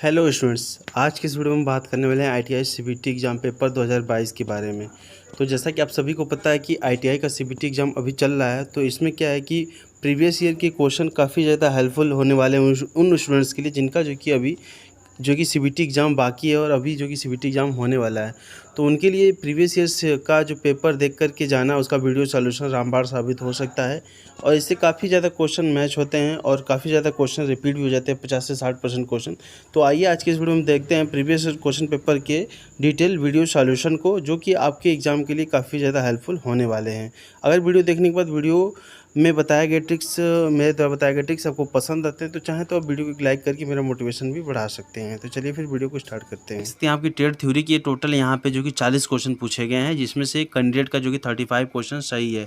Hello students, आज के इस वीडियो में हम बात करने वाले हैं आईटीआई सीबीटी एग्ज़ाम पेपर 2022 के बारे में। तो जैसा कि आप सभी को पता है कि आईटीआई का सीबीटी एग्ज़ाम अभी चल रहा है, तो इसमें क्या है कि प्रीवियस ईयर के क्वेश्चन काफ़ी ज़्यादा हेल्पफुल होने वाले हैं उन स्टूडेंट्स के लिए जिनका जो कि सीबीटी एग्ज़ाम बाकी है और अभी जो कि सीबीटी एग्ज़ाम होने वाला है। तो उनके लिए प्रीवियस ईयर का जो पेपर देख कर के जाना, उसका वीडियो सॉल्यूशन रामबाण साबित हो सकता है और इससे काफ़ी ज़्यादा क्वेश्चन मैच होते हैं और काफ़ी ज़्यादा क्वेश्चन रिपीट भी हो जाते हैं, 50 से 60% क्वेश्चन। तो आइए आज के इस वीडियो में देखते हैं प्रीवियस ईयर क्वेश्चन पेपर के डिटेल वीडियो सॉल्यूशन को, जो कि आपके एग्ज़ाम के लिए काफ़ी ज़्यादा हेल्पफुल होने वाले हैं। अगर वीडियो देखने के बाद वीडियो में बताया गया ट्रिक्स, मेरे द्वारा बताए गए ट्रिक्स आपको पसंद आते हैं तो चाहें तो आप वीडियो को लाइक करके मेरा मोटिवेशन भी बढ़ा सकते हैं। तो चलिए फिर वीडियो को स्टार्ट करते हैं। आपकी टेट थ्योरी की टोटल यहाँ पे जो कि 40 क्वेश्चन पूछे गए हैं, जिसमें से कैंडिडेट का जो कि 35 क्वेश्चन सही है।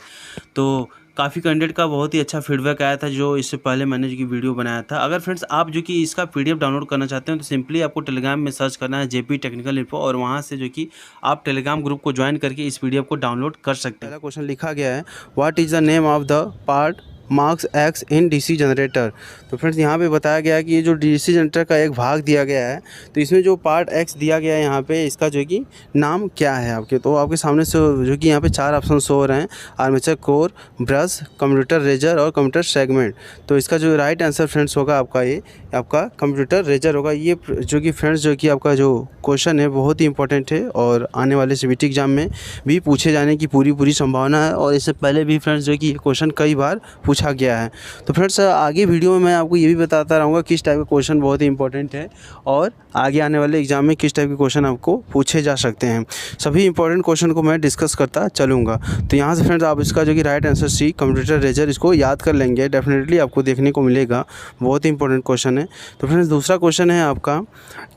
तो काफ़ी कैंडिडेट का बहुत ही अच्छा फीडबैक आया था, जो इससे पहले मैंने जो कि वीडियो बनाया था। अगर फ्रेंड्स आप जो कि इसका पीडीएफ डाउनलोड करना चाहते हैं तो सिंपली आपको टेलीग्राम में सर्च करना है जेपी टेक्निकल इन्फो, और वहाँ से जो कि आप टेलीग्राम ग्रुप को ज्वाइन करके इस पीडीएफ को डाउनलोड कर सकते हैं। पहला क्वेश्चन लिखा गया है, what is the name of the part marks x in DC generator. तो फ्रेंड्स यहाँ पे बताया गया है कि ये जो डीसी जनरेटर का एक भाग दिया गया है, तो इसमें जो पार्ट एक्स दिया गया है यहाँ पे, इसका जो कि नाम क्या है आपके। तो आपके सामने से जो कि यहाँ पे 4 ऑप्शन शो हो रहे हैं, armature core, brush, commutator riser और कंप्यूटर सेगमेंट। तो इसका जो राइट आंसर फ्रेंड्स होगा आपका, ये आपका कंप्यूटर रेजर होगा। ये जो कि फ्रेंड्स जो कि आपका जो क्वेश्चन है बहुत ही इंपॉर्टेंट है और आने वाले सीबीटी एग्जाम में भी पूछे जाने की पूरी संभावना है, और इससे पहले भी फ्रेंड्स जो कि क्वेश्चन कई बार पूछा गया है। तो फ्रेंड्स आगे वीडियो में मैं आपको ये भी बताता रहूँगा किस टाइप के क्वेश्चन बहुत ही इंपॉर्टेंट है और आगे आने वाले एग्जाम में किस टाइप के क्वेश्चन आपको पूछे जा सकते हैं। सभी इंपॉर्टेंट क्वेश्चन को मैं डिस्कस करता चलूँगा। तो यहाँ से फ्रेंड्स आप इसका जो कि right answer C commutator riser, इसको याद कर लेंगे, डेफिनेटली आपको देखने को मिलेगा, बहुत ही इंपॉर्टेंट क्वेश्चन है। तो फ्रेंड्स दूसरा क्वेश्चन है आपका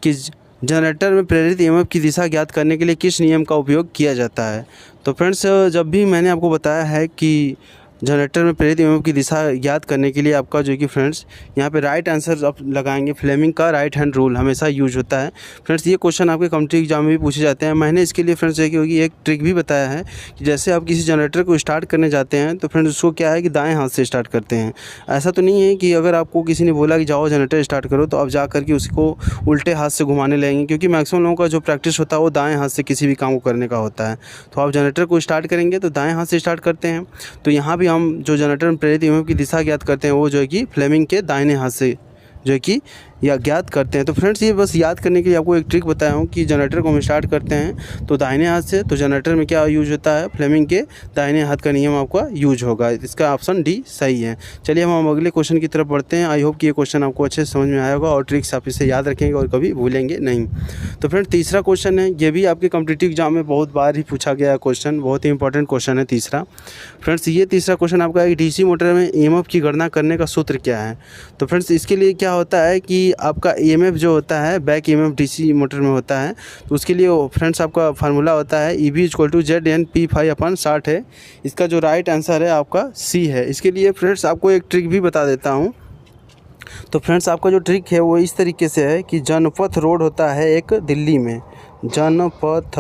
कि जनरेटर में प्रेरित ईएमएफ की दिशा ज्ञात करने के लिए किस नियम का उपयोग किया जाता है। तो फ्रेंड्स जब भी मैंने आपको बताया है कि जनरेटर में प्रेरित ईएमएफ की दिशा ज्ञात करने के लिए आपका जो कि फ्रेंड्स यहाँ पे राइट आंसर आप लगाएंगे, फ्लेमिंग का राइट हैंड रूल हमेशा यूज होता है। फ्रेंड्स ये क्वेश्चन आपके कॉम्पिटिटिव एग्जाम में भी पूछे जाते हैं। मैंने इसके लिए फ्रेंड्स एक ट्रिक भी बताया है कि जैसे आप किसी जनरेटर को स्टार्ट करने जाते हैं तो फ्रेंड्स उसको क्या है कि दाएँ हाथ से स्टार्ट करते हैं। ऐसा तो नहीं है कि अगर आपको किसी ने बोला कि जाओ जनरेटर स्टार्ट करो तो आप जा करके उसको उल्टे हाथ से घुमाने लगेंगे, क्योंकि मैक्सिमम लोगों का जो प्रैक्टिस होता है वो दाएँ हाथ से किसी भी काम को करने का होता है। तो आप जनरेटर को स्टार्ट करेंगे तो दाएँ हाथ से स्टार्ट करते हैं। तो यहाँ भी हम जो जनरेटर प्रेरित ईएमएफ की दिशा ज्ञात करते हैं वो जो है कि फ्लेमिंग के दाहिने हाथ से जो है कि या ज्ञात करते हैं। तो फ्रेंड्स ये बस याद करने के लिए आपको एक ट्रिक बताया हूँ कि जनरेटर को हम स्टार्ट करते हैं तो दाहिने हाथ से, तो जनरेटर में क्या यूज होता है, फ्लेमिंग के दाहिने हाथ का नियम आपका यूज होगा। इसका ऑप्शन डी सही है। चलिए हम अगले क्वेश्चन की तरफ बढ़ते हैं। आई होप कि ये क्वेश्चन आपको अच्छे से समझ में आया होगा और ट्रिक्स आप इसे याद रखेंगे और कभी भूलेंगे नहीं। तो फ्रेंड्स तीसरा क्वेश्चन है, ये भी आपके कॉम्पिटिटिव एग्जाम में बहुत बार ही पूछा गया क्वेश्चन, बहुत ही इंपॉर्टेंट क्वेश्चन है तीसरा। फ्रेंड्स ये तीसरा क्वेश्चन आपका है, डीसी मोटर में ईएमएफ की गणना करने का सूत्र क्या है। तो फ्रेंड्स इसके लिए क्या होता है कि आपका ईएमएफ जो होता है, बैक ईएमएफ डीसी मोटर में होता है, तो उसके लिए फ्रेंड्स आपका फार्मूला होता है EB = ZNP⁴/60 है। इसका जो राइट आंसर है आपका सी है। इसके लिए फ्रेंड्स आपको एक ट्रिक भी बता देता हूँ। तो फ्रेंड्स आपका जो ट्रिक है वो इस तरीके से है कि जनपथ रोड होता है एक दिल्ली में, जनपथ।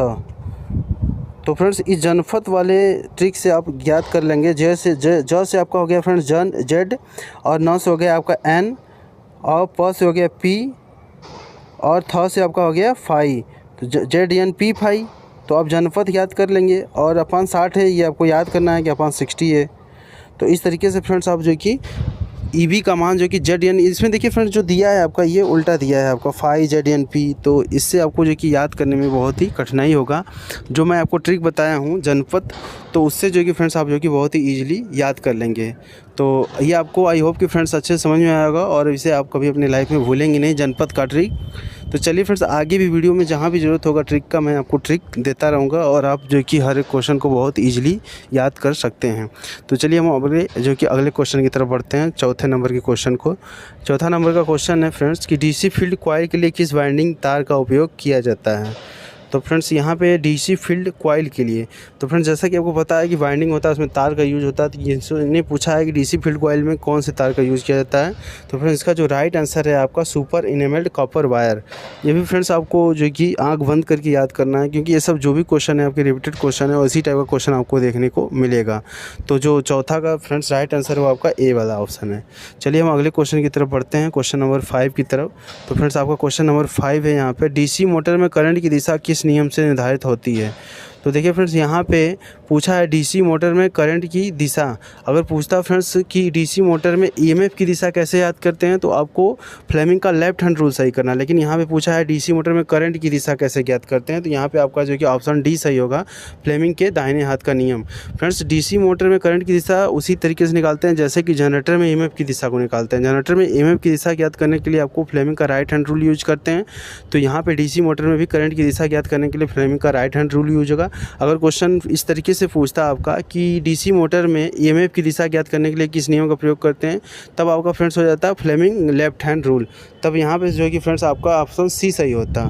तो फ्रेंड्स इस जनपथ वाले ट्रिक से आप ज्ञात कर लेंगे। ज से आपका हो गया फ्रेंड्स Z, और न से हो गया आपका N, और प से हो गया P, और थ से आपका हो गया फाई, तो ZNP⁴। तो आप जनपथ याद कर लेंगे, और अपन 60 है ये आपको याद करना है कि अपन 60 है। तो इस तरीके से फ्रेंड्स आप जो कि EB का मान जो कि ZN, इसमें देखिए फ्रेंड्स जो दिया है आपका ये उल्टा दिया है आपका फाई ZNP, तो इससे आपको जो कि याद करने में बहुत ही कठिनाई होगा। जो मैं आपको ट्रिक बताया हूँ जनपथ, तो उससे जो कि फ्रेंड्स आप जो कि बहुत ही ईजिली याद कर लेंगे। तो ये आपको आई होप कि फ्रेंड्स अच्छे से समझ में आया होगा और इसे आप कभी अपनी लाइफ में भूलेंगे नहीं, जनपथ का ट्रिक। तो चलिए फ्रेंड्स आगे भी वीडियो में जहाँ भी ज़रूरत होगा ट्रिक का, मैं आपको ट्रिक देता रहूँगा और आप जो कि हर एक क्वेश्चन को बहुत ईजिली याद कर सकते हैं। तो चलिए हम अगले क्वेश्चन की तरफ बढ़ते हैं, चौथे नंबर के क्वेश्चन को। चौथा नंबर का क्वेश्चन है फ्रेंड्स कि डीसी फील्ड कॉइल के लिए किस वाइंडिंग तार का उपयोग किया जाता है। तो फ्रेंड्स यहाँ पे डीसी फील्ड कॉइल के लिए, तो फ्रेंड्स जैसा कि आपको पता है कि वाइंडिंग होता है उसमें तार का यूज़ होता है, तो इन्हें पूछा है कि डीसी फील्ड कॉइल में कौन से तार का यूज़ किया जाता है। तो फ्रेंड्स इसका जो राइट आंसर है आपका सुपर इनेमल्ड कॉपर वायर। ये भी फ्रेंड्स आपको जो कि आँख बंद करके याद करना है, क्योंकि ये सब जो भी क्वेश्चन है आपके रिपीटेड क्वेश्चन है, उसी टाइप का क्वेश्चन आपको देखने को मिलेगा। तो जो चौथा का फ्रेंड्स राइट आंसर है वो आपका ए वाला ऑप्शन है। चलिए हम अगले क्वेश्चन की तरफ बढ़ते हैं, क्वेश्चन नंबर 5 की तरफ। तो फ्रेंड्स आपका क्वेश्चन नंबर 5 है यहाँ पे, डीसी मोटर में करंट की दिशा किस नियम से निर्धारित होती है। तो देखिए फ्रेंड्स यहाँ पे पूछा है डीसी मोटर में करंट की दिशा। अगर पूछता फ्रेंड्स कि डीसी मोटर में ईएमएफ की दिशा कैसे याद करते हैं, तो आपको फ्लेमिंग का लेफ्ट हैंड रूल सही करना है। लेकिन यहाँ पे पूछा है डीसी मोटर में करंट की दिशा कैसे ज्ञात करते हैं, तो यहाँ पे आपका जो कि ऑप्शन डी सही होगा, फ्लेमिंग के दाहिने हाथ का नियम। फ्रेंड्स डीसी मोटर में करंट की दिशा उसी तरीके से निकालते हैं जैसे कि जनरेटर में ईएमएफ की दिशा को निकालते हैं। जनरेटर में ईएमएफ की दिशा ज्ञात करने के लिए आपको फ्लेमिंग का राइट हैंड रूल यूज करते हैं। तो यहाँ पे डीसी मोटर में भी करंट की दिशा ज्ञात करने के लिए फ्लेमिंग का राइट हैंड रूल यूज होगा। अगर क्वेश्चन इस तरीके से पूछता आपका कि डीसी मोटर में ईएमएफ की दिशा ज्ञात करने के लिए किस नियम का प्रयोग करते हैं, तब आपका फ्रेंड्स हो जाता है फ्लेमिंग लेफ्ट हैंड रूल। तब यहाँ पे जो है कि फ्रेंड्स आपका ऑप्शन सी सही होता,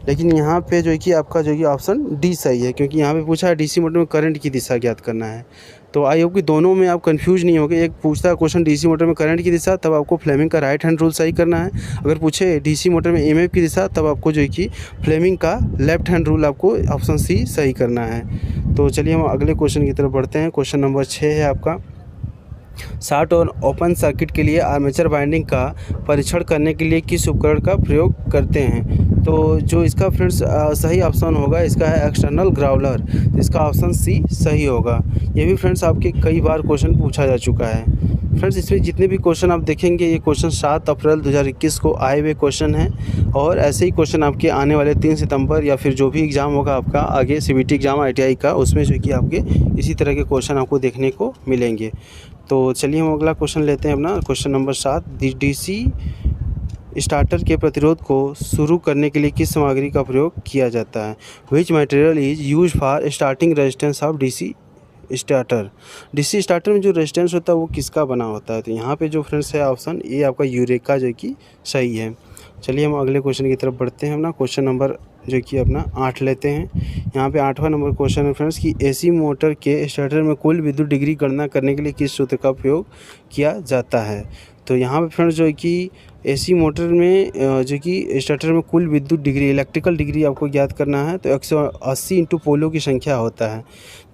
लेकिन यहाँ पे जो है कि आपका जो है कि ऑप्शन डी सही है, क्योंकि यहाँ पे पूछा है डीसी मोटर में करंट की दिशा ज्ञात करना है। तो आई होप कि दोनों में आप कंफ्यूज नहीं होगे। एक पूछता है क्वेश्चन डीसी मोटर में करंट की दिशा, तब आपको फ्लेमिंग का राइट हैंड रूल सही करना है। अगर पूछे डीसी मोटर में ईएमएफ की दिशा, तब आपको जो है कि फ्लेमिंग का लेफ्ट हैंड रूल आपको ऑप्शन सी सही करना है। तो चलिए हम अगले क्वेश्चन की तरफ बढ़ते हैं। क्वेश्चन नंबर 6 है आपका, शॉर्ट और ओपन सर्किट के लिए आर्मेचर वाइंडिंग का परीक्षण करने के लिए किस उपकरण का प्रयोग करते हैं। तो जो इसका फ्रेंड्स सही ऑप्शन होगा इसका है एक्सटर्नल ग्राउलर, इसका ऑप्शन सी सही होगा। ये भी फ्रेंड्स आपके कई बार क्वेश्चन पूछा जा चुका है। फ्रेंड्स इसमें जितने भी क्वेश्चन आप देखेंगे ये क्वेश्चन 7 अप्रैल 2021 को आए हुए क्वेश्चन हैं, और ऐसे ही क्वेश्चन आपके आने वाले 3 सितंबर या फिर जो भी एग्ज़ाम होगा आपका आगे सीबीटी एग्ज़ाम आईटीआई का, उसमें जो कि आपके इसी तरह के क्वेश्चन आपको देखने को मिलेंगे। तो चलिए हम अगला क्वेश्चन लेते हैं अपना, क्वेश्चन नंबर 7, डीसी स्टार्टर के प्रतिरोध को शुरू करने के लिए किस सामग्री का प्रयोग किया जाता है। Which material is use for starting resistance of DC starter. DC starter में जो रेजिस्टेंस होता है वो किसका बना होता है। तो यहाँ पे जो फ्रेंड्स है ऑप्शन ए आपका यूरेका जो कि सही है। चलिए हम अगले क्वेश्चन की तरफ बढ़ते हैं अपना, क्वेश्चन नंबर जो कि अपना 8 लेते हैं। यहाँ पे 8वां नंबर क्वेश्चन है फ्रेंड्स कि एसी मोटर के स्टार्टर में कुल विद्युत डिग्री गणना करने के लिए किस सूत्र का प्रयोग किया जाता है। तो यहाँ पे फ्रेंड्स जो है कि एसी मोटर में जो कि स्टार्टर में कुल विद्युत डिग्री इलेक्ट्रिकल डिग्री आपको ज्ञात करना है। तो 180 इंटू पोलों की संख्या होता है,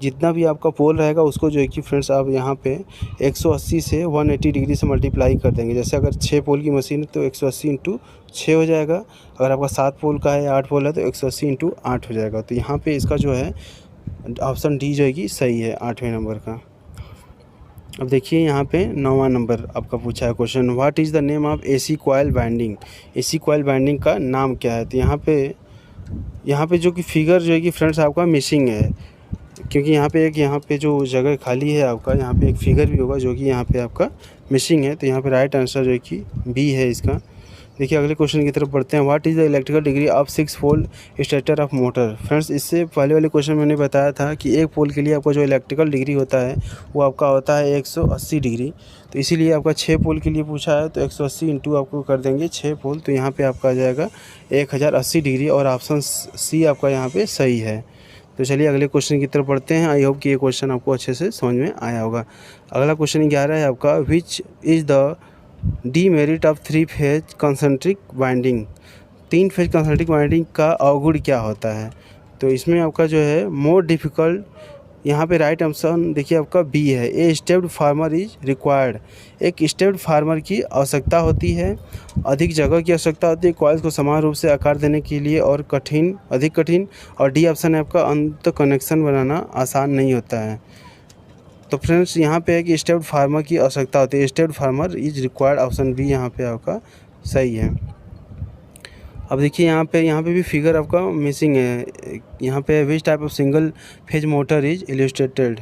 जितना भी आपका पोल रहेगा उसको जो है कि फ्रेंड्स आप यहाँ पे 180 से 180 डिग्री से मल्टीप्लाई कर देंगे। जैसे अगर 6 पोल की मशीन है तो 180 इंटू 6 हो जाएगा। अगर आपका 7 पोल का है 8 पोल है तो 180 इंटू 8 हो जाएगा। तो यहाँ पे इसका जो है ऑप्शन डी जो है कि सही है 8वें नंबर का। अब देखिए यहाँ पे 9वां नंबर आपका पूछा है question, what is the name of AC coil binding. AC coil binding का नाम क्या है। तो यहाँ पे जो कि फिगर जो है कि फ्रेंड्स आपका मिसिंग है, क्योंकि यहाँ पे जो जगह खाली है आपका, यहाँ पे एक फिगर भी होगा जो कि यहाँ पे आपका मिसिंग है। तो यहाँ पे राइट आंसर जो है कि बी है इसका। देखिए अगले क्वेश्चन की तरफ बढ़ते हैं, what is the electrical degree of 6 pole starter of motor. Friends इससे पहले वाले क्वेश्चन मैंने बताया था कि एक पोल के लिए आपका जो इलेक्ट्रिकल डिग्री होता है वो आपका होता है 180 डिग्री। तो इसीलिए आपका 6 पोल के लिए पूछा है, तो 180 इंटू आपको कर देंगे 6 पोल, तो यहाँ पे आपका आ जाएगा 1080 डिग्री, और ऑप्शन सी आपका यहाँ पे सही है। तो चलिए अगले क्वेश्चन की तरफ बढ़ते हैं। आई होप कि ये क्वेश्चन आपको अच्छे से समझ में आया होगा। अगला क्वेश्चन 11 है आपका, which is the demerit of 3 phase concentric winding. 3 phase concentric winding का अवगुण क्या होता है। तो इसमें आपका जो है मोर डिफ़िकल्ट, यहाँ पे राइट ऑप्शन देखिए आपका बी है, ए स्टेप्ड फार्मर इज रिक्वायर्ड। एक स्टेप्ड फार्मर की आवश्यकता होती है, अधिक जगह की आवश्यकता होती है कॉइल्स को समान रूप से आकार देने के लिए, और अधिक कठिन। और डी ऑप्शन है आपका अंत कनेक्शन बनाना आसान नहीं होता है। तो फ्रेंड्स यहाँ पे है कि स्टेप्ड फार्मर की आवश्यकता होती है, stepped former is required, option B यहाँ पे आपका सही है। अब देखिए यहाँ पे भी फिगर आपका मिसिंग है। यहाँ पे which type of single phase motor is illustrated.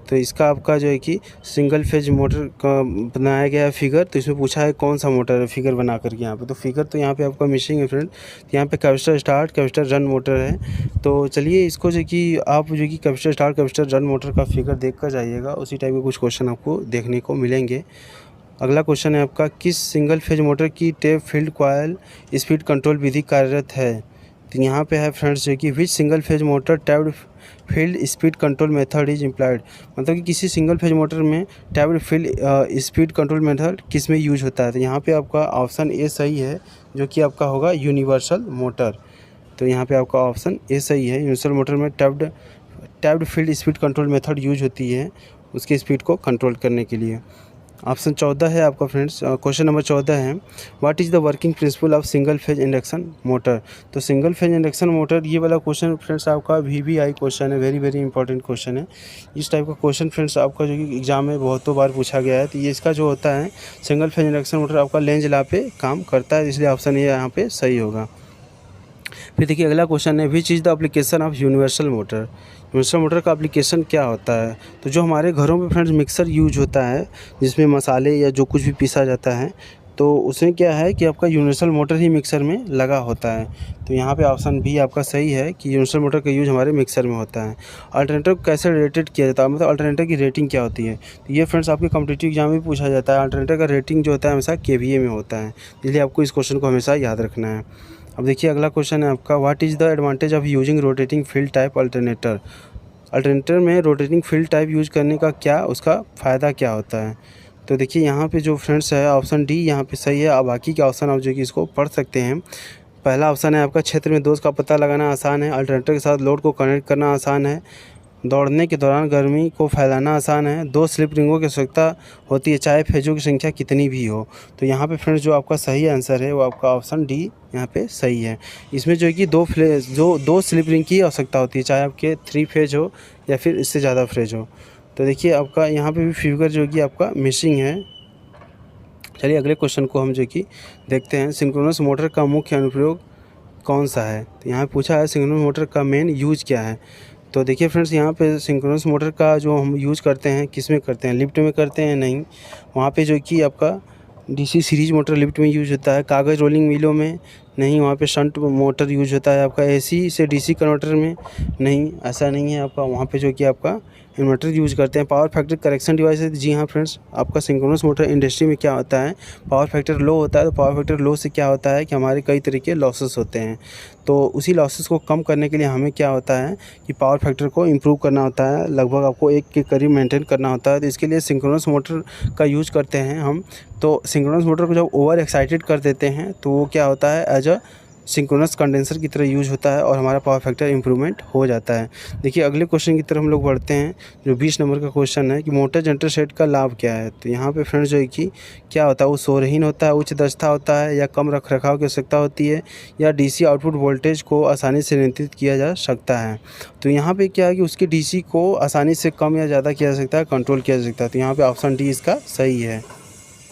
तो इसका आपका जो है कि सिंगल फेज मोटर का बनाया गया है फिगर। तो इसमें पूछा है कौन सा मोटर है फिगर बना करके यहाँ पे। तो फिगर तो यहाँ पे आपका मिसिंग है फ्रेंड। यहाँ पे capacitor start capacitor run motor है। तो चलिए इसको जो कि आप जो कि capacitor start capacitor run motor का फिगर देख कर जाइएगा, उसी टाइप के कुछ क्वेश्चन आपको देखने को मिलेंगे। अगला क्वेश्चन है आपका, किस सिंगल फेज मोटर की tap field coil speed control विधि कार्यरत है। तो यहाँ पे है फ्रेंड्स जो कि which single phase motor tapped field speed control method is employed, मतलब कि किसी सिंगल फेज मोटर में tapped field speed control method किस में यूज होता है। तो यहाँ पे आपका ऑप्शन ए सही है, जो कि आपका होगा यूनिवर्सल मोटर। तो यहाँ पे आपका ऑप्शन ए सही है, यूनिवर्सल मोटर में tapped field speed control method use होती है उसके स्पीड को कंट्रोल करने के लिए। ऑप्शन 14 है आपका फ्रेंड्स, क्वेश्चन नंबर 14 है, what is the working principle of single phase induction motor. तो सिंगल फेज इंडक्शन मोटर, ये वाला क्वेश्चन फ्रेंड्स आपका VVI क्वेश्चन है, वेरी वेरी इंपॉर्टेंट क्वेश्चन है। इस टाइप का क्वेश्चन फ्रेंड्स आपका जो कि एग्जाम में बहुतों बार पूछा गया है। तो ये इसका जो होता है सिंगल फेज इंडक्शन मोटर आपका लेंज लॉ पे काम करता है, इसलिए ऑप्शन ये यहाँ पे सही होगा। फिर देखिए अगला क्वेश्चन है, which is the application of universal motor. Universal motor का एप्लीकेशन क्या होता है। तो जो हमारे घरों में फ्रेंड्स मिक्सर यूज होता है, जिसमें मसाले या जो कुछ भी पीसा जाता है, तो उसमें क्या है कि आपका यूनिवर्सल मोटर ही मिक्सर में लगा होता है। तो यहाँ पे ऑप्शन बी आपका सही है कि यूनिवर्सल मोटर का यूज हमारे मिक्सर में होता है। अल्टरनेटर को कैसे रेटेड किया जाता है, मतलब अल्टरनेटर की रेटिंग क्या होती है। तो ये फ्रेंड्स आपके कॉम्पिटिटिव एग्जाम में पूछा जाता है। अल्टरनेटर का रेटिंग जो होता है हमेशा KVA में होता है, इसलिए आपको इस क्वेश्चन को हमेशा याद रखना है। अब देखिए अगला क्वेश्चन है आपका, what is the advantage of using rotating field type alternator. Alternator में रोटेटिंग फील्ड टाइप यूज करने का क्या, उसका फ़ायदा क्या होता है। तो देखिए यहाँ पे जो फ्रेंड्स है ऑप्शन डी यहाँ पे सही है। अब बाकी के ऑप्शन आप जो कि इसको पढ़ सकते हैं। पहला ऑप्शन है आपका, क्षेत्र में दोष का पता लगाना आसान है, अल्टरनेटर के साथ लोड को कनेक्ट करना आसान है, दौड़ने के दौरान गर्मी को फैलाना आसान है, 2 स्लिप रिंगों की आवश्यकता होती है चाहे फेजों की संख्या कितनी भी हो। तो यहाँ पे फ्रेंड्स जो आपका सही आंसर है वो आपका ऑप्शन डी यहाँ पे सही है। इसमें जो है कि दो स्लिप रिंग की आवश्यकता होती है, चाहे आपके 3 फेज हो या फिर इससे ज़्यादा फेज हो। तो देखिए आपका यहाँ पे भी फिगर जो कि आपका मिसिंग है। चलिए अगले क्वेश्चन को हम जो कि देखते हैं, सिंक्रोनस मोटर का मुख्य अनुप्रयोग कौन सा है। तो यहाँ पूछा है सिंक्रोनस मोटर का मेन यूज क्या है। तो देखिए फ्रेंड्स यहाँ पे सिंक्रोनस मोटर का जो हम यूज़ करते हैं किस में करते हैं, लिफ्ट में करते हैं नहीं, वहाँ पे जो कि आपका DC सीरीज मोटर लिफ्ट में यूज होता है, कागज़ रोलिंग मिलों में नहीं, वहाँ पे शंट मोटर यूज होता है, आपका AC से DC कन्वर्टर में नहीं, ऐसा नहीं है आपका, वहाँ पे जो कि आपका इन्वर्टर यूज करते हैं। पावर फैक्टर करेक्शन डिवाइस है, जी हाँ फ्रेंड्स, आपका सिंक्रोनस मोटर इंडस्ट्री में क्या होता है, पावर फैक्टर लो होता है। तो पावर फैक्टर लो से क्या होता है कि हमारे कई तरह के लॉसेस होते हैं, तो उसी लॉसेस को कम करने के लिए हमें क्या होता है कि पावर फैक्टर को इम्प्रूव करना होता है, लगभग आपको 1 के करीब मेंटेन करना होता है। तो इसके लिए सिंक्रोनस मोटर का यूज़ करते हैं हम। तो सिंक्रोनस मोटर को जब ओवर एक्साइटेड कर देते हैं तो वो क्या होता है, एज अ सिंक्रोनस कंडेंसर की तरह यूज होता है और हमारा पावर फैक्टर इंप्रूवमेंट हो जाता है। देखिए अगले क्वेश्चन की तरफ हम लोग बढ़ते हैं, जो 20 नंबर का क्वेश्चन है कि मोटर जनरेटर सेट का लाभ क्या है। तो यहाँ पे फ्रेंड्स जो है कि क्या होता है, वो शोरहीन होता है, उच्च दक्षता होता है, या कम रखरखाव की आवश्यकता होती है, या DC आउटपुट वोल्टेज को आसानी से नियंत्रित किया जा सकता है। तो यहाँ पे क्या है कि उसके DC को आसानी से कम या ज़्यादा किया जा सकता है, कंट्रोल किया जा सकता है। तो यहाँ पे ऑप्शन डी इसका सही है।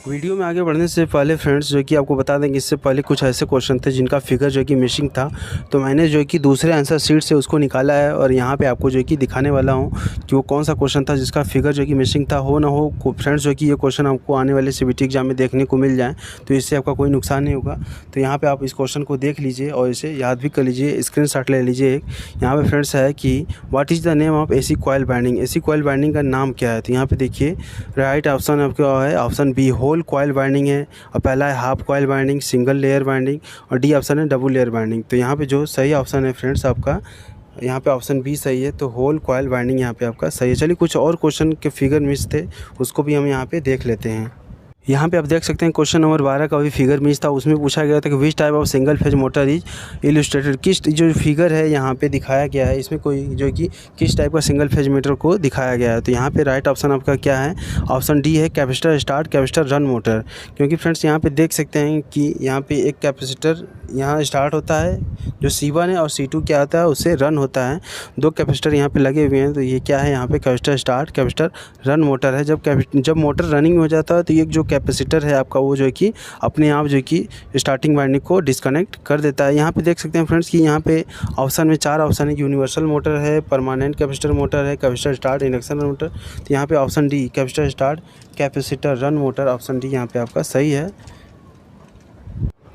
वीडियो में आगे बढ़ने से पहले फ्रेंड्स जो कि आपको बता दें कि इससे पहले कुछ ऐसे क्वेश्चन थे जिनका फिगर जो कि मिसिंग था, तो मैंने जो कि दूसरे आंसर शीट से उसको निकाला है और यहाँ पे आपको जो कि दिखाने वाला हूँ कि वो कौन सा क्वेश्चन था जिसका फिगर जो कि मिसिंग था। हो ना हो फ्रेंड्स जो कि ये क्वेश्चन आपको आने वाले CBT एग्जाम में देखने को मिल जाए तो इससे आपका कोई नुकसान नहीं होगा। तो यहाँ पर आप इस क्वेश्चन को देख लीजिए और इसे याद भी कर लीजिए, स्क्रीनशॉट ले लीजिए एक। यहाँ पर फ्रेंड्स है कि what is the name of AC coil binding, AC coil binding का नाम क्या है। तो यहाँ पे देखिए राइट ऑप्शन आपका है option B, whole coil binding है, और पहला है half coil binding, single layer binding, और डी ऑप्शन है डबल लेयर बाइंडिंग। तो यहाँ पे जो सही ऑप्शन है फ्रेंड्स आपका यहाँ पे ऑप्शन बी सही है, तो होल कॉइल बाइंडिंग यहाँ पे आपका सही है। चलिए कुछ और क्वेश्चन के फिगर मिस थे, उसको भी हम यहाँ पे देख लेते हैं। यहाँ पे आप देख सकते हैं क्वेश्चन नंबर 12 का भी फिगर मिस था, उसमें पूछा गया था कि which type of single phase motor is illustrated. किस जो फिगर है यहाँ पे दिखाया गया है, इसमें कोई जो कि किस टाइप का सिंगल फेज मोटर को दिखाया गया है। तो यहाँ पे राइट ऑप्शन आपका क्या है, ऑप्शन डी है, capacitor start capacitor run motor. क्योंकि फ्रेंड्स यहाँ पे देख सकते हैं कि यहाँ पे एक कैपेसिटर यहाँ स्टार्ट होता है जो C1 है, और C2 क्या होता है उससे रन होता है। 2 कैपेसिटर यहाँ पे लगे हुए हैं, तो ये क्या है यहाँ पे capacitor start capacitor run motor है। जब मोटर रनिंग में हो जाता है तो ये जो कैपेसिटर है आपका वो जो है कि अपने आप जो कि स्टार्टिंग वाइंडिंग को डिस्कनेक्ट कर देता है। यहाँ पे देख सकते हैं फ्रेंड्स कि यहाँ पे ऑप्शन में 4 ऑप्शन है, यूनिवर्सल मोटर है, परमानेंट कैपेसिटर मोटर है, कैपेसिटर स्टार्ट इंडक्शन मोटर। तो यहाँ पे option D capacitor start capacitor run motor, option D यहाँ पे आपका सही है।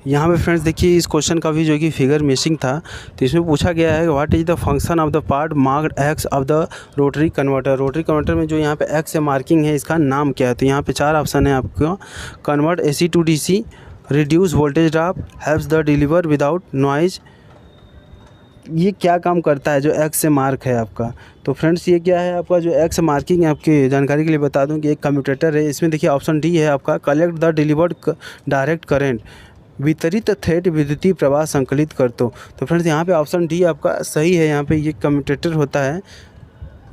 यहाँ पे फ्रेंड्स देखिए इस क्वेश्चन का भी जो कि फिगर मिसिंग था, तो इसमें पूछा गया है what is the function of the part marked x of the rotary converter. Rotary converter में जो यहाँ पे एक्स से मार्किंग है इसका नाम क्या है। तो यहाँ पे 4 ऑप्शन है आपको, convert AC to DC, reduce voltage drop, helps the deliver without noise, ये क्या काम करता है जो एक्स से मार्क है आपका। तो फ्रेंड्स ये क्या है आपका जो एक्स मार्किंग है, आपकी जानकारी के लिए बता दूं कि एक कम्यूटेटर है। इसमें देखिए ऑप्शन डी है आपका, collect the delivered direct current, वितरित थेट विद्युतीय प्रवाह संकलित कर दो। तो फ्रेंड्स यहाँ पे ऑप्शन डी आपका सही है। यहाँ पे ये कम्यूटेटर होता है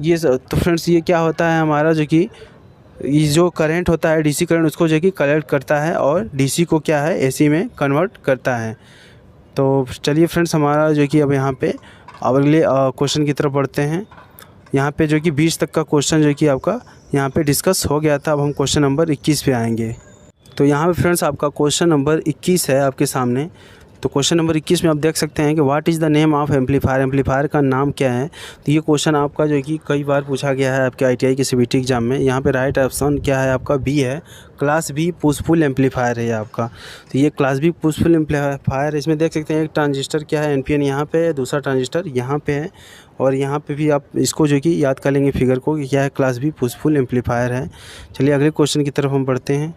ये तो फ्रेंड्स ये क्या होता है हमारा जो कि ये जो करंट होता है डीसी करंट उसको जो कि कलेक्ट करता है और डीसी को क्या है एसी में कन्वर्ट करता है। तो चलिए फ्रेंड्स हमारा जो कि अब यहाँ पे अब अगले क्वेश्चन की तरफ बढ़ते हैं। यहाँ पे जो कि 20 तक का क्वेश्चन जो कि आपका यहाँ पे डिस्कस हो गया था। अब हम क्वेश्चन नंबर 21 पे आएंगे। तो यहाँ पे फ्रेंड्स आपका क्वेश्चन नंबर 21 है आपके सामने। तो क्वेश्चन नंबर 21 में आप देख सकते हैं कि what is the name of amplifier, amplifier का नाम क्या है। तो ये क्वेश्चन आपका जो कि कई बार पूछा गया है आपके आईटीआई के सीबीटी एग्जाम में। यहाँ पे राइट ऑप्शन क्या है आपका बी है, क्लास बी पुशफुल एम्पलीफायर है आपका। तो ये क्लास बी पुशफुल एम्पलीफायर, इसमें देख सकते हैं एक ट्रांजिस्टर क्या है एनपीएन यहाँ पे है, दूसरा ट्रांजिस्टर यहाँ पे है और यहाँ पे भी आप इसको जो कि याद कर लेंगे फिगर को कि क्या है, क्लास बी पुशफुल एम्पलीफायर है। चलिए अगले क्वेश्चन की तरफ हम बढ़ते हैं।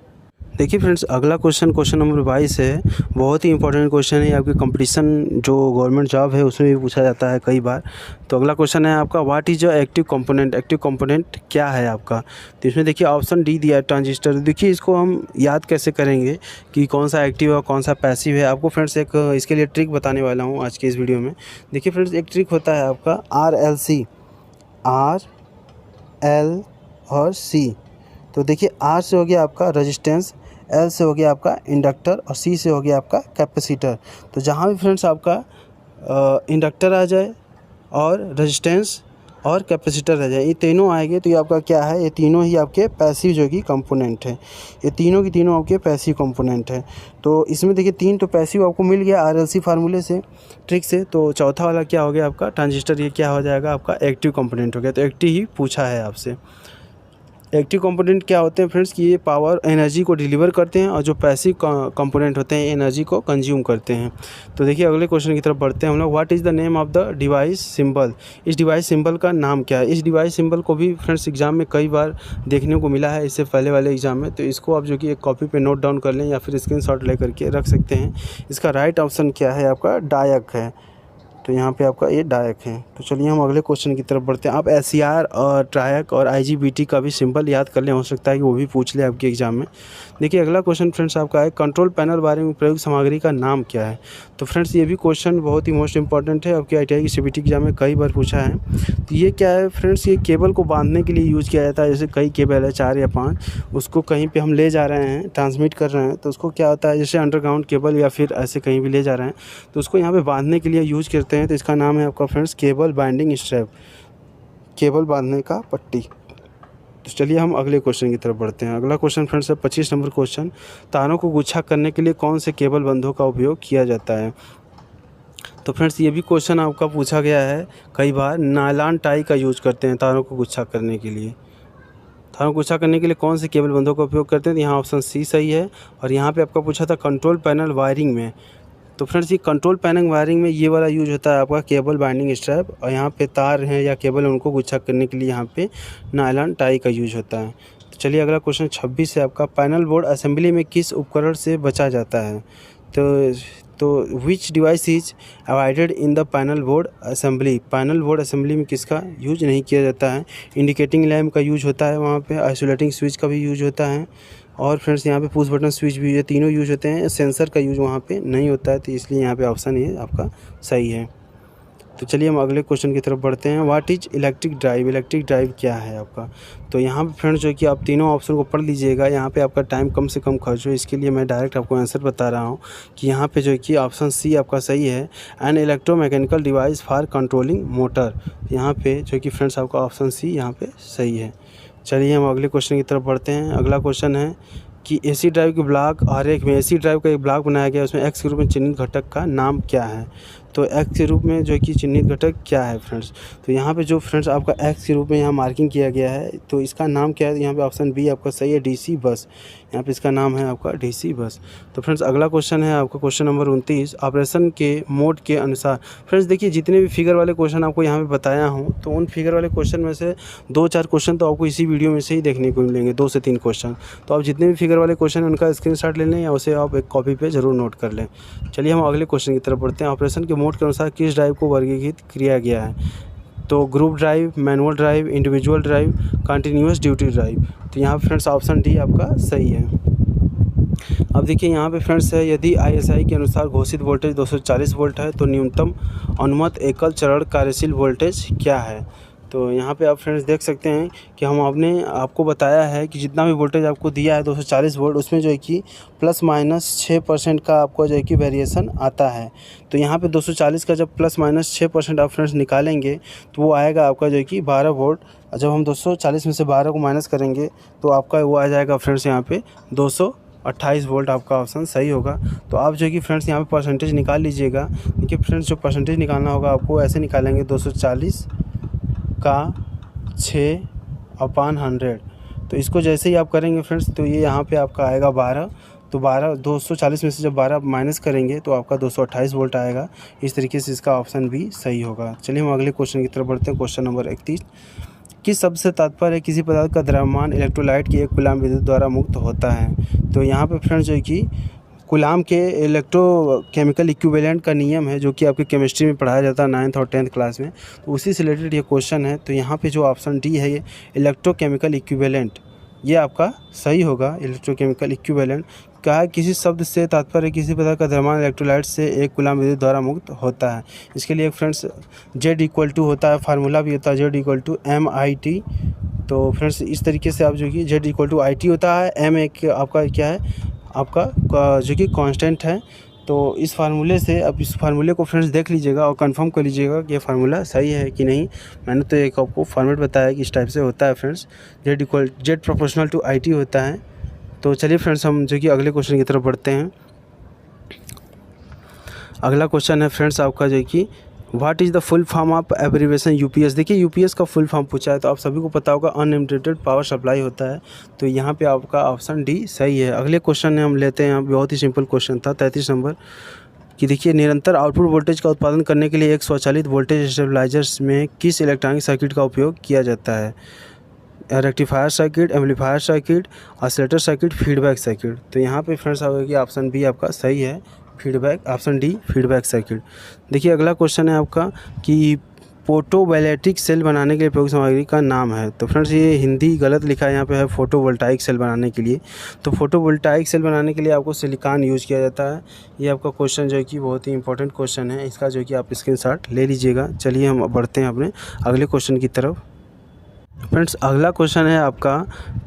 देखिए फ्रेंड्स अगला क्वेश्चन क्वेश्चन नंबर 22 है। बहुत ही इंपॉर्टेंट क्वेश्चन है, आपकी कंपटीशन जो गवर्नमेंट जॉब है उसमें भी पूछा जाता है कई बार। तो अगला क्वेश्चन है आपका what is a active component, active component क्या है आपका। तो इसमें देखिए ऑप्शन डी दिया है ट्रांजिस्टर। देखिए इसको हम याद कैसे करेंगे कि कौन सा एक्टिव है कौन सा पैसिव है। आपको फ्रेंड्स एक इसके लिए ट्रिक बताने वाला हूँ आज के इस वीडियो में। देखिए फ्रेंड्स एक ट्रिक होता है आपका RLC, R L और C। तो देखिए R से हो गया आपका रेजिस्टेंस, L से हो गया आपका इंडक्टर और C से हो गया आपका कैपेसिटर। तो जहाँ भी फ्रेंड्स आपका इंडक्टर आ जाए और रेजिस्टेंस और कैपेसिटर आ जाए, ये तीनों आएंगे तो ये आपका क्या है, ये तीनों ही आपके पैसिव जो कि कंपोनेंट है। ये तीनों की तीनों आपके पैसिव कंपोनेंट है। तो इसमें देखिए 3 तो पैसिव आपको मिल गया RLC फार्मूले से, ट्रिक से। तो चौथा वाला क्या हो गया आपका ट्रांजिस्टर, ये क्या हो जाएगा आपका एक्टिव कंपोनेंट हो गया। तो एक्टिव ही पूछा है आपसे। एक्टिव कंपोनेंट क्या होते हैं फ्रेंड्स कि ये पावर एनर्जी को डिलीवर करते हैं और जो पैसिव कंपोनेंट होते हैं एनर्जी को कंज्यूम करते हैं। तो देखिए अगले क्वेश्चन की तरफ बढ़ते हैं हम लोग। What is the name of the device symbol, इस डिवाइस सिंबल का नाम क्या है। इस डिवाइस सिंबल को भी फ्रेंड्स एग्जाम में कई बार देखने को मिला है इससे पहले वाले एग्जाम में। तो इसको आप जो कि एक कॉपी पे नोट डाउन कर लें या फिर स्क्रीनशॉट ले करके रख सकते हैं। इसका राइट ऑप्शन क्या है आपका डायक है। तो यहाँ पे आपका ये डायक है। तो चलिए हम अगले क्वेश्चन की तरफ बढ़ते हैं। आप SCR और ट्रायक और IGBT का भी सिंबल याद कर लें, हो सकता है कि वो भी पूछ ले आपके एग्जाम में। देखिए अगला क्वेश्चन फ्रेंड्स आपका है कंट्रोल पैनल बारे में प्रयुक्त सामग्री का नाम क्या है। तो फ्रेंड्स ये भी क्वेश्चन बहुत ही मोस्ट इंपॉर्टेंट है, आपके ITI की CBT एग्जाम में कई बार पूछा है। तो ये क्या है फ्रेंड्स, ये केबल को बांधने के लिए यूज़ किया जाता है। जैसे कई केबल है 4 या 5, उसको कहीं पर हम ले जा रहे हैं ट्रांसमिट कर रहे हैं, तो उसको क्या होता है जैसे अंडरग्राउंड केबल या फिर ऐसे कहीं भी ले जा रहे हैं तो उसको यहाँ पर बांधने के लिए यूज़ करते हैं। तो इसका नाम है आपका friends cable binding strap, cable बांधने का पट्टी। तो चलिए हम अगले क्वेश्चन की तरफ बढ़ते हैं। अगला क्वेश्चन फ्रेंड्स है 25 नंबर क्वेश्चन। तारों को गुच्छा करने के लिए कौन से केबल बंधों का उपयोग किया जाता है। तो फ्रेंड्स ये भी क्वेश्चन आपका पूछा गया है कई बार। नायलॉन टाई का यूज करते हैं तारों को गुच्छा करने के लिए। तारों को गुच्छा करने के लिए कौन से केबल बंधों का उपयोग करते हैं। तो यहाँ ऑप्शन सी सही है। और यहाँ पे आपका पूछा था कंट्रोल पैनल वायरिंग में। तो फ्रेंड्स ये कंट्रोल पैनल वायरिंग में ये वाला यूज होता है आपका केबल बाइंडिंग स्ट्रैप, और यहाँ पे तार हैं या केबल उनको गुच्छा करने के लिए यहाँ पे नायलॉन टाई का यूज होता है। तो चलिए अगला क्वेश्चन 26 है आपका। पैनल बोर्ड असेंबली में किस उपकरण से बचा जाता है। तो विच device is avoided in the panel board assembly. Panel board assembly में किसका यूज नहीं किया जाता है। इंडिकेटिंग लैम्प का यूज होता है वहाँ पे, आइसोलेटिंग स्विच का भी यूज होता है, और फ्रेंड्स यहाँ पे पुश बटन स्विच भी, ये तीनों यूज होते हैं। सेंसर का यूज वहाँ पे नहीं होता है, तो इसलिए यहाँ पे ऑप्शन ये आपका सही है। तो चलिए हम अगले क्वेश्चन की तरफ बढ़ते हैं। What is electric drive, electric drive क्या है आपका। तो यहाँ पे फ्रेंड्स जो कि आप तीनों ऑप्शन को पढ़ लीजिएगा, यहाँ पे आपका टाइम कम से कम खर्च हो, इसके लिए मैं डायरेक्ट आपको आंसर बता रहा हूँ कि यहाँ पे जो कि ऑप्शन सी आपका सही है, an electromechanical device for controlling motor. यहाँ पे जो कि फ्रेंड्स आपका ऑप्शन सी यहाँ पे सही है। चलिए हम अगले क्वेश्चन की तरफ बढ़ते हैं। अगला क्वेश्चन है कि एसी ड्राइव के ब्लॉक आरेख में एसी ड्राइव का एक ब्लॉक बनाया गया, उसमें एक्स के रूप में चिन्हित घटक का नाम क्या है। तो एक्स के रूप में जो कि चिन्हित घटक क्या है फ्रेंड्स। तो यहाँ पे जो फ्रेंड्स आपका एक्स के रूप में यहाँ मार्किंग किया गया है, तो इसका नाम क्या है। यहाँ पे ऑप्शन बी आपका सही है, डीसी बस। यहाँ पे इसका नाम है आपका डीसी बस। तो फ्रेंड्स अगला क्वेश्चन है आपका क्वेश्चन नंबर 29। ऑपरेशन के मोड के अनुसार। फ्रेंड्स देखिए जितने भी फिगर वाले क्वेश्चन आपको यहाँ पे बताया हूँ, तो उन फिगर वाले क्वेश्चन में से 2-4 क्वेश्चन तो आपको इसी वीडियो में से ही देखने को मिलेंगे, 2 से 3 क्वेश्चन। तो आप जितने भी फिगर वाले क्वेश्चन हैं उनका स्क्रीनशॉट ले लें या उसे आप एक कॉपी पे ज़रूर नोट कर लें। चलिए हम अगले क्वेश्चन की तरफ बढ़ते हैं। ऑपरेशन के मोड के अनुसार किस ड्राइव को वर्गीकृत किया गया है? तो group drive, manual drive, individual drive, continuous duty drive. तो यहाँ पे फ्रेंड्स ऑप्शन डी आपका सही है। अब देखिए यहाँ पे फ्रेंड्स है, यदि ISI के अनुसार घोषित वोल्टेज 240 वोल्ट है तो न्यूनतम अनुमत एकल चरण कार्यशील वोल्टेज क्या है? तो यहाँ पे आप फ्रेंड्स देख सकते हैं कि आपको बताया है कि जितना भी वोल्टेज आपको दिया है 240 वोल्ट, उसमें जो है कि ±6% का आपको जो है कि वेरिएशन आता है। तो यहाँ पे 240 का जब ±6% आप फ्रेंड्स निकालेंगे तो वो आएगा आपका जो है कि 12 वोल्ट। जब हम 240 में से 12 को माइनस करेंगे तो आपका वो आ जाएगा फ्रेंड्स यहाँ पे 228 वोल्ट। आपका ऑप्शन सही होगा। तो आप जो है कि फ्रेंड्स यहाँ पे परसेंटेज निकाल लीजिएगा। देखिए फ्रेंड्स, जो परसेंटेज निकालना होगा आपको ऐसे निकालेंगे, 240 का 6/100। तो इसको जैसे ही आप करेंगे फ्रेंड्स तो ये यहाँ पे आपका आएगा 12। तो 240 में से जब 12 माइनस करेंगे तो आपका 228 वोल्ट आएगा। इस तरीके से इसका ऑप्शन भी सही होगा। चलिए हम अगले क्वेश्चन की तरफ बढ़ते हैं। क्वेश्चन नंबर 31, किस शब्द से तात्पर्य है किसी पदार्थ का द्रव्यमान इलेक्ट्रोलाइट की 1 कूलाम विद्युत द्वारा मुक्त होता है? तो यहाँ पे फ्रेंड्स जो है कि कूलाम के इलेक्ट्रोकेमिकल इक्विवेलेंट का नियम है, जो कि आपके केमिस्ट्री में पढ़ाया जाता है 9th और 10th क्लास में। तो उसी से रिलेटेड ये क्वेश्चन है। तो यहाँ पे जो ऑप्शन डी है, ये इलेक्ट्रोकेमिकल इक्विवेलेंट, ये आपका सही होगा। इलेक्ट्रोकेमिकल इक्विवेलेंट कहा, किसी शब्द से तात्पर्य किसी प्रकार का द्रव्यमान इलेक्ट्रोलाइट से 1 कूलाम विद्युत द्वारा मुक्त होता है। इसके लिए फ्रेंड्स Z होता है, फार्मूला भी होता है Z MIT। तो फ्रेंड्स इस तरीके से आप जो कि Z IT होता है, M एक आपका क्या है, आपका जो कि कांस्टेंट है। तो इस फार्मूले से, अब इस फार्मूले को फ्रेंड्स देख लीजिएगा और कंफर्म कर लीजिएगा कि ये फार्मूला सही है कि नहीं। मैंने तो एक आपको फॉर्मेट बताया कि इस टाइप से होता है friends, Z proportional to IT होता है। तो चलिए फ्रेंड्स हम जो कि अगले क्वेश्चन की तरफ बढ़ते हैं। अगला क्वेश्चन है फ्रेंड्स आपका जो कि what is the full form of abbreviation UPS। देखिए UPS का फुल फॉर्म पूछा है तो आप सभी को पता होगा अनलिमिटेड पावर सप्लाई होता है। तो यहाँ पे आपका ऑप्शन डी सही है। अगले क्वेश्चन हम लेते हैं, बहुत ही सिंपल क्वेश्चन था 33 नंबर कि देखिए निरंतर आउटपुट वोल्टेज का उत्पादन करने के लिए एक स्वचालित वोल्टेज स्टेबलाइजर्स में किस इलेक्ट्रॉनिक सर्किट का उपयोग किया जाता है? Rectifier circuit, amplifier circuit, oscillator circuit, feedback circuit. तो यहाँ पे फ्रेंड्स आएगा कि ऑप्शन बी आपका सही है, feedback, option D feedback circuit. देखिए अगला क्वेश्चन है आपका कि फोटोवोल्टाइक सेल बनाने के लिए प्रयुक्त सामग्री का नाम है। तो फ्रेंड्स ये हिंदी गलत लिखा है, यहाँ पे है फोटोवोल्टाइक सेल बनाने के लिए। तो फोटोवोल्टाइक सेल बनाने के लिए आपको सिलिकॉन यूज़ किया जाता है। ये आपका क्वेश्चन जो है कि बहुत ही इंपॉर्टेंट क्वेश्चन है, इसका जो है कि आप स्क्रीनशॉट ले लीजिएगा। चलिए हम बढ़ते हैं अपने अगले क्वेश्चन की तरफ। फ्रेंड्स अगला क्वेश्चन है आपका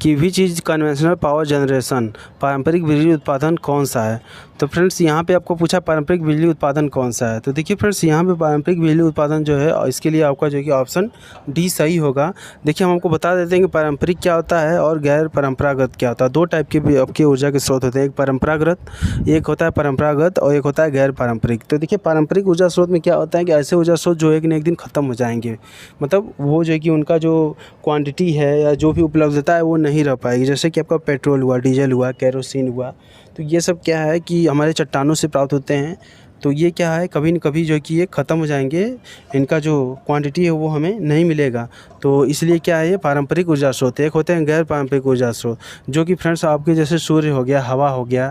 कि which is conventional power generation, पारंपरिक बिजली उत्पादन कौन सा है? तो फ्रेंड्स यहाँ पे आपको पूछा पारंपरिक बिजली उत्पादन कौन सा है। तो देखिए फ्रेंड्स यहाँ पे पारंपरिक बिजली उत्पादन जो है, और इसके लिए आपका जो है कि ऑप्शन डी सही होगा। देखिए हम आपको बता देते हैं कि पारंपरिक क्या होता है और गैर परंपरागत क्या होता है। दो टाइप के आपके ऊर्जा के स्रोत होते हैं, एक होता है परंपरागत और एक होता है गैर पारंपरिक। तो देखिए पारंपरिक ऊर्जा स्रोत में क्या होता है कि ऐसे ऊर्जा स्रोत जो एक न एक दिन ख़त्म हो जाएंगे, मतलब वो जो है कि उनका जो क्वांटिटी है या जो भी उपलब्धता है वो नहीं रह पाएगी। जैसे कि आपका पेट्रोल हुआ, डीजल हुआ, केरोसिन हुआ। तो ये सब क्या है कि हमारे चट्टानों से प्राप्त होते हैं। तो ये क्या है, कभी न कभी जो है कि ये ख़त्म हो जाएंगे, इनका जो क्वांटिटी है वो हमें नहीं मिलेगा। तो इसलिए क्या है, ये पारंपरिक ऊर्जा स्रोत। एक होते हैं गैर पारंपरिक ऊर्जा स्रोत, जो कि फ्रेंड्स आपके जैसे सूर्य हो गया, हवा हो गया।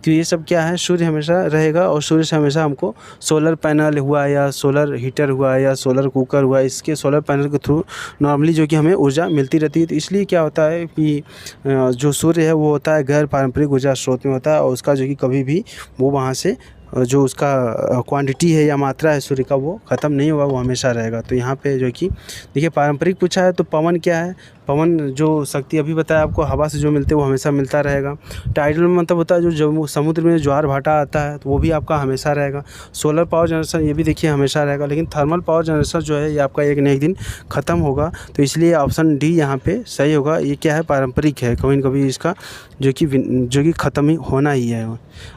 तो ये सब क्या है, सूर्य हमेशा रहेगा और सूर्य से हमेशा हमको सोलर पैनल हुआ या सोलर हीटर हुआ या सोलर कुकर हुआ, इसके सोलर पैनल के थ्रू नॉर्मली जो कि हमें ऊर्जा मिलती रहती है। तो इसलिए क्या होता है कि जो सूर्य है वो होता है गैर पारंपरिक ऊर्जा स्रोत में होता है, और उसका जो कि कभी भी वो वहाँ से जो उसका क्वांटिटी है या मात्रा है सूर्य का वो ख़त्म नहीं होगा, वो हमेशा रहेगा। तो यहाँ पे जो कि देखिए पारंपरिक पूछा है तो पवन क्या है, पवन जो शक्ति अभी बताया आपको हवा से जो मिलते हैं वो हमेशा मिलता रहेगा। टाइडल मतलब होता है जो समुद्र में ज्वार भाटा आता है तो वो भी आपका हमेशा रहेगा। सोलर पावर जनरेशन ये भी देखिए हमेशा रहेगा, लेकिन थर्मल पावर जनरेशन जो है ये आपका एक न एक दिन ख़त्म होगा। तो इसलिए ऑप्शन डी यहाँ पे सही होगा। ये क्या है, पारंपरिक है, कभी न कभी इसका जो कि ख़त्म ही होना ही है।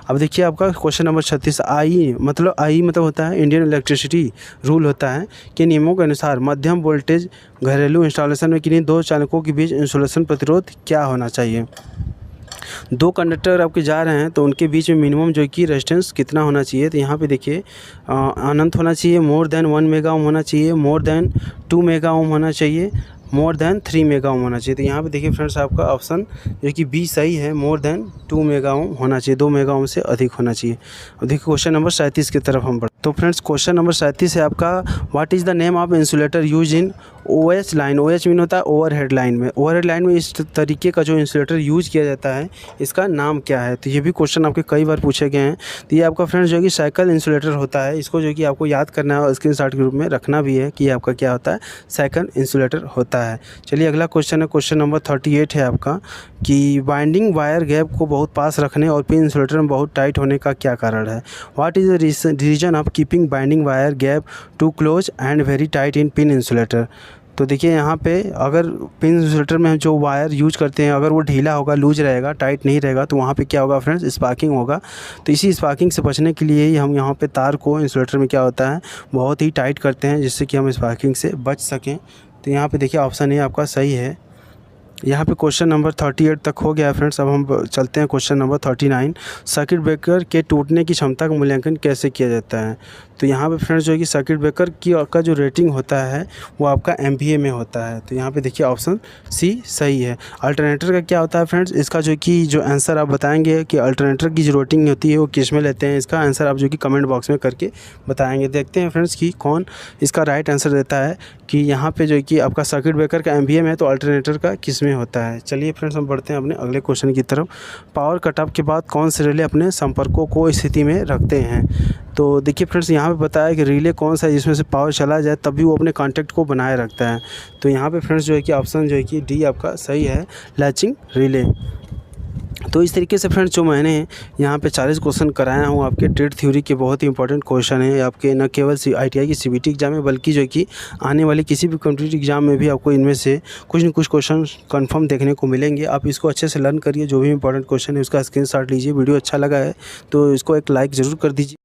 अब देखिए आपका क्वेश्चन नंबर 36, आई मतलब होता है इंडियन इलेक्ट्रिसिटी रूल होता है के नियमों के अनुसार मध्यम वोल्टेज घरेलू इंस्टॉलेशन में किन्हीं दो चालकों के बीच इंसुलेशन प्रतिरोध क्या होना चाहिए? दो कंडक्टर आपके जा रहे हैं तो उनके बीच में मिनिमम जो कि रेजिस्टेंस कितना होना चाहिए? तो यहाँ पे देखिए अनंत होना चाहिए, मोर देन 1 मेगा ओम होना चाहिए, मोर देन 2 मेगा ओम होना चाहिए, मोर देन 3 मेगा ओम होना चाहिए। तो यहाँ पे देखिए फ्रेंड्स आपका ऑप्शन जो कि बी सही है, मोर देन 2 मेगा ओम होना चाहिए, 2 मेगा ओम से अधिक होना चाहिए। और देखिए क्वेश्चन नंबर 37 की तरफ हम बढ़ते हैं। तो फ्रेंड्स क्वेश्चन नंबर 37 है आपका, what is the name of insulator use in OH line. OH mean होता है ओवरहेड लाइन में। ओवरहेड लाइन में इस तरीके का जो इंसुलेटर यूज किया जाता है इसका नाम क्या है। तो ये भी क्वेश्चन आपके कई बार पूछे गए हैं। तो ये आपका फ्रेंड्स जो है कि साइकिल इंसुलेटर होता है। इसको जो है कि आपको याद करना है और स्क्रीनशॉट के रूप में रखना भी है कि आपका क्या होता है, साइकिल इंसुलेटर होता है। चलिए अगला क्वेश्चन है, क्वेश्चन नंबर 38 है आपका, कि बाइंडिंग वायर गैप को बहुत पास रखने और पिन इंसुलेटर में बहुत टाइट होने का क्या कारण है। What is the reason of keeping binding wire gap to close and very tight in pin insulator. तो देखिए यहाँ पे अगर पिन इंसुलेटर में हम जो वायर यूज करते हैं अगर वो ढीला होगा, लूज रहेगा, टाइट नहीं रहेगा, तो वहाँ पे क्या होगा फ्रेंड्स, स्पार्किंग होगा। तो इसी स्पार्किंग से बचने के लिए ही हम यहाँ पे तार को इंसुलेटर में क्या होता है, बहुत ही टाइट करते हैं जिससे कि हम स्पार्किंग से बच सकें। तो यहाँ पे देखिए ऑप्शन ए आपका सही है। यहाँ पे क्वेश्चन नंबर 38 तक हो गया है फ्रेंड्स। अब हम चलते हैं क्वेश्चन नंबर 39, सर्किट ब्रेकर के टूटने की क्षमता का मूल्यांकन कैसे किया जाता है। तो यहाँ पे फ्रेंड्स जो है कि सर्किट ब्रेकर का जो रेटिंग होता है वो आपका MVA में होता है। तो यहाँ पे देखिए ऑप्शन सी सही है। अल्टरनेटर का क्या होता है फ्रेंड्स, इसका जो कि जो आंसर आप बताएंगे कि अल्टरनेटर की जो रेटिंग होती है वो किस में लेते हैं, इसका आंसर आप जो कि कमेंट बॉक्स में करके बताएंगे। देखते हैं फ्रेंड्स कि कौन इसका राइट आंसर देता है कि यहाँ पे जो कि आपका सर्किट ब्रेकर का MVA में है तो अल्टरनेटर का किस में होता है। चलिए फ्रेंड्स हम बढ़ते हैं अपने अगले क्वेश्चन की तरफ। पावर कटऑफ के बाद कौन से रिले अपने संपर्कों को स्थिति में रखते हैं। तो देखिए फ्रेंड्स यहाँ पे बताया कि रिले कौन सा है जिसमें से पावर चला जाए तब भी वो अपने कांटेक्ट को बनाए रखता है। तो यहाँ पे फ्रेंड्स जो है कि ऑप्शन जो है कि डी आपका सही है, लैचिंग रिले। तो इस तरीके से फ्रेंड्स जो मैंने यहाँ पे 40 क्वेश्चन कराया हूँ आपके ट्रेड थ्योरी के, बहुत ही इंपॉर्टेंट क्वेश्चन है आपके, न केवल ITI की CBT एग्जाम में बल्कि जो कि आने वाले किसी भी कॉम्पिटिटिव एग्जाम में भी आपको इनमें से कुछ न कुछ क्वेश्चन कंफर्म देखने को मिलेंगे। आप इसको अच्छे से लर्न करिए, जो भी इंपॉर्टेंट क्वेश्चन है उसका स्क्रीनशॉट लीजिए। वीडियो अच्छा लगा है तो इसको एक लाइक ज़रूर कर दीजिए।